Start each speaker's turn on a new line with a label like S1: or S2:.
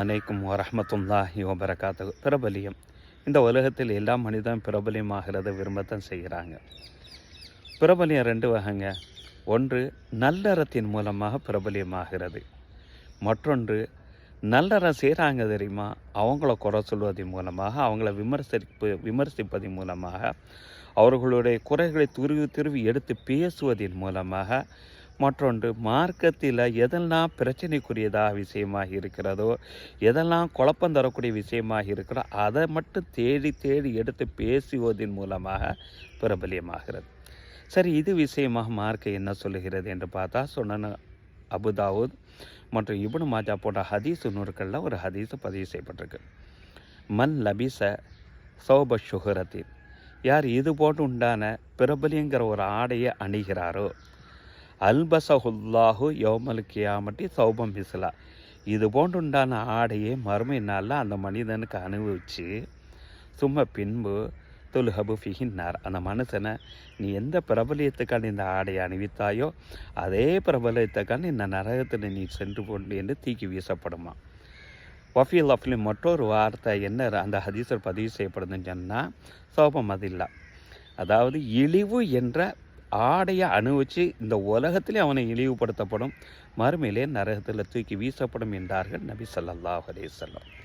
S1: அலைக்கும் வரஹ்மத்துல்லாஹி வபரகாத்துஹு. பிரபலியம். இந்த உலகத்தில் எல்லா மனிதன் பிரபலியமாகிறத விரும்பத்தான் செய்கிறாங்க. பிரபலியம் ரெண்டு வகைங்க. ஒன்று நல்லறத்தின் மூலமாக பிரபலியமாகிறது. மற்றொன்று நல்லறம் செய்கிறாங்க தெரியுமா, அவங்கள குறை சொல்வதன் மூலமாக, அவங்கள விமர்சிப்பதன் மூலமாக, அவர்களுடைய குறைகளை துருவி துருவி எடுத்து பேசுவதன் மூலமாக, மற்றொன்று மார்க்கத்தில் எதெல்லாம் பிரச்சனைக்குரியதாக விஷயமாக இருக்கிறதோ, எதெல்லாம் குழப்பம் தரக்கூடிய விஷயமாக இருக்கிறதோ அதை மட்டும் தேடி தேடி எடுத்து பேசுவதன் மூலமாக பிரபலியமாகிறது. சரி, இது விஷயமாக மார்க்கம் என்ன சொல்லுகிறது என்று பார்த்தா, சொன்ன அபுதாவுத் மற்றும் இப்னு மாஜா போன்ற ஹதீஸ் நூறுகளில் ஒரு ஹதீஸு பதிவு செய்யப்பட்டிருக்கு. மன் லபிச சௌப ஷுஹரத்தின், யார் இது போட்டு உண்டான பிரபலியங்கிற ஒரு ஆடையை அணிகிறாரோ, அல்பசஹுல்லாஹு யௌமல் கியாமட்டி சௌபம் மிஸ்லா, இது போன்று உண்டான ஆடையை மறுமை நாளில் அந்த மனிதனுக்கு அனுபவித்து, சும்மா பின்பு துல்ஹபு ஃபிஹின்னார், அந்த மனுஷனை நீ எந்த பிரபலியத்துக்கான இந்த ஆடையை அணிவித்தாயோ அதே பிரபலியத்துக்கான இந்த நரகத்தில் நீ சென்று கொண்டு என்று தீக்கி வீசப்படுமா. வஃபீல் அஃப்லி மற்றொரு வார்த்தை என்ன அந்த ஹதீஸில் பதிவு செய்யப்படுதுன்னு சொன்னால், சோபம் அதில்லா, அதாவது இழிவு என்ற ஆடையை அனுபவித்து இந்த உலகத்திலே அவனை இழிவுபடுத்தப்படும், மறுமையிலே நரகத்தில் தூக்கி வீசப்படும் என்றார்கள் நபி ஸல்லல்லாஹு அலைஹி வஸல்லம்.